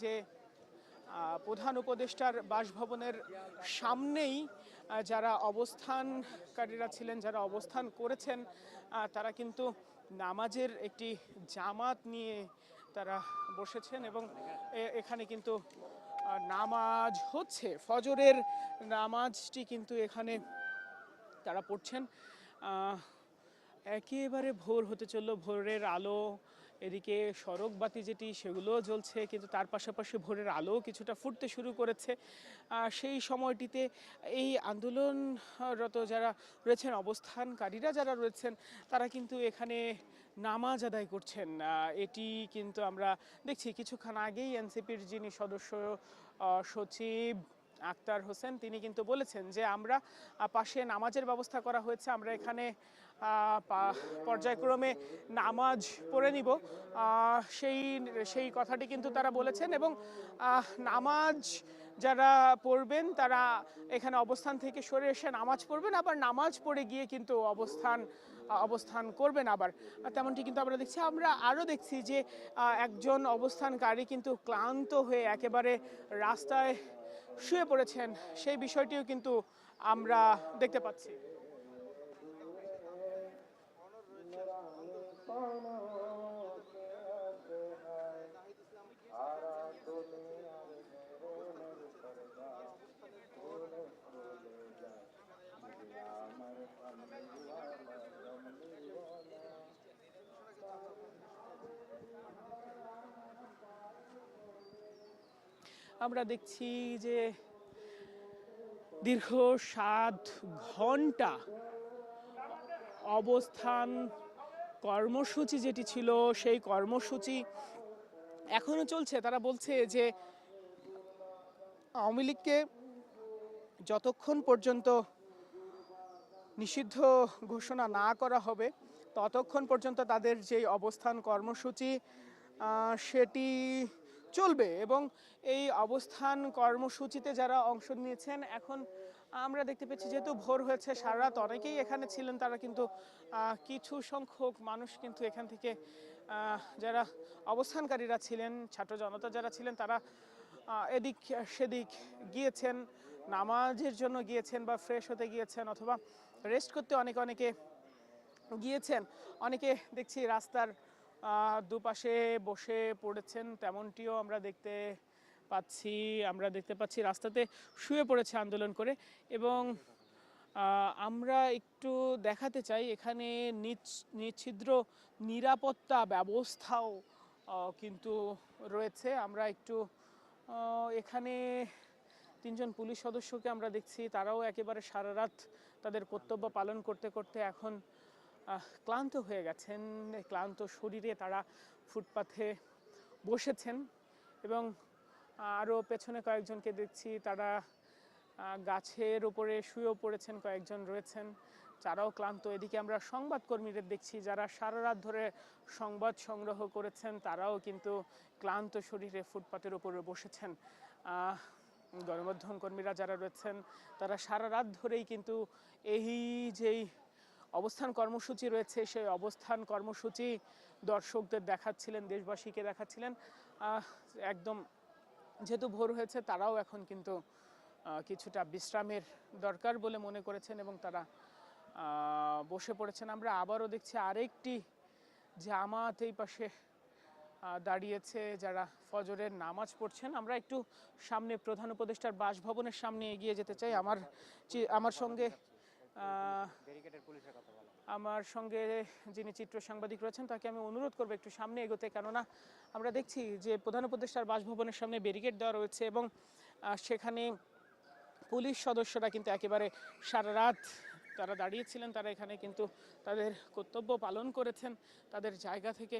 যে প্রধান উপদেষ্টার বাসভবনের সামনেই যারা অবস্থানকারীরা ছিলেন, যারা অবস্থান করেছেন, তারা কিন্তু নামাজের একটি জামাত নিয়ে তারা বসেছেন এবং এখানে কিন্তু নামাজ হচ্ছে, ফজরের নামাজটি কিন্তু এখানে তারা পড়ছেন। একেবারে ভোর হতে চললো, ভোরের আলো, এদিকে সড়ক বাতি যেটি সেগুলোও জ্বলছে, কিন্তু তার পাশাপাশি ভোরের আলো কিছুটা ফুটতে শুরু করেছে। সেই সময়টিতে এই আন্দোলনরত যারা রয়েছেন, অবস্থানকারীরা যারা রয়েছেন, তারা কিন্তু এখানে নামাজ আদায় করছেন। এটি কিন্তু আমরা দেখছি কিছুক্ষণ আগেই এনসিপির যিনি সদস্য সচিব আক্তার হোসেন, তিনি কিন্তু বলেছেন যে আমরা পাশে নামাজের ব্যবস্থা করা হয়েছে, আমরা এখানে পর্যায়ক্রমে নামাজ পড়ে নিব, সেই কথাটি কিন্তু তারা বলেছেন। এবং নামাজ যারা পড়বেন তারা এখানে অবস্থান থেকে সরে এসে নামাজ পড়বেন, আবার নামাজ পড়ে গিয়ে কিন্তু অবস্থান করবেন আবার, তেমনটি কিন্তু আমরা দেখছি। আমরা আরও দেখছি যে একজন অবস্থানকারী কিন্তু ক্লান্ত হয়ে একেবারে রাস্তায় শুয়ে পড়েছেন, সেই বিষয়টিও কিন্তু আমরা দেখতে পাচ্ছি। আমরা দেখছি যে দীর্ঘ 7 ঘন্টা অবস্থান কর্মসূচি যেটি ছিল, সেই কর্মসূচি এখনো চলছে। তারা বলছে যে আওয়ামী লীগকে যতক্ষণ পর্যন্ত নিষিদ্ধ ঘোষণা না করা হবে ততক্ষণ পর্যন্ত তাদের যে অবস্থান কর্মসূচি সেটি চলবে। এবং এই অবস্থান কর্মসূচিতে যারা অংশ নিয়েছেন, এখন আমরা দেখতে পেয়েছি যেহেতু ভোর হয়েছে, সারা রাত অনেকেই এখানে ছিলেন, তারা কিন্তু কিছু সংখ্যক মানুষ কিন্তু এখান থেকে যারা অবস্থানকারীরা ছিলেন, ছাত্র জনতা যারা ছিলেন, তারা এদিক সেদিক গিয়েছেন, নামাজের জন্য গিয়েছেন বা ফ্রেশ হতে গিয়েছেন, অথবা রেস্ট করতে অনেকে গিয়েছেন। অনেকে দেখছি রাস্তার দুপাশে বসে পড়েছেন, তেমনটিও আমরা দেখতে পাচ্ছি। রাস্তাতে শুয়ে পড়েছে আন্দোলন করে। এবং আমরা একটু দেখাতে চাই, এখানে নিচ্ছিদ্র নিরাপত্তা ব্যবস্থাও কিন্তু রয়েছে। আমরা একটু এখানে 3 জন পুলিশ সদস্যকে আমরা দেখছি, তারাও একেবারে সারা রাত তাদের কর্তব্য পালন করতে করতে এখন ক্লান্ত হয়ে গেছেন। ক্লান্ত শরীরে তারা ফুটপাথে বসেছেন। এবং আরও পেছনে কয়েকজনকে দেখছি, তারা গাছের উপরে শুয়েও পড়েছেন, কয়েকজন রয়েছেন, তারাও ক্লান্ত। এদিকে আমরা সংবাদকর্মীদের দেখছি, যারা সারা রাত ধরে সংবাদ সংগ্রহ করেছেন, তারাও কিন্তু ক্লান্ত শরীরে ফুটপাতের উপরে বসেছেন। গণমাধ্যম কর্মীরা যারা রয়েছেন, তারা সারা রাত ধরেই কিন্তু এই যেই অবস্থান কর্মসূচি রয়েছে, সেই অবস্থান কর্মসূচি দর্শকদের দেখাচ্ছিলেন, দেশবাসীকে দেখাচ্ছিলেন। একদম যেহেতু ভোর হয়েছে, তারাও এখন কিন্তু কিছুটা বিশ্রামের দরকার বলে মনে করেছেন এবং তারা বসে পড়েছেন। আমরা আবারও দেখছি আরেকটি জামাত এই পাশে দাঁড়িয়েছে, যারা ফজরের নামাজ পড়ছেন। আমরা একটু সামনে প্রধান উপদেষ্টার বাসভবনের সামনে এগিয়ে যেতে চাই। আমার সঙ্গে যিনি চিত্র সাংবাদিক রয়েছেন, তাকে আমি অনুরোধ করবো একটু সামনে এগোতে, কেননা আমরা দেখছি যে প্রধান উপদেষ্টার বাসভবনের সামনে ব্যারিকেড দেওয়া রয়েছে এবং সেখানে পুলিশ সদস্যরা কিন্তু একেবারে সারা রাত তারা দাঁড়িয়েছিলেন, তারা এখানে কিন্তু তাদের কর্তব্য পালন করেছেন তাদের জায়গা থেকে।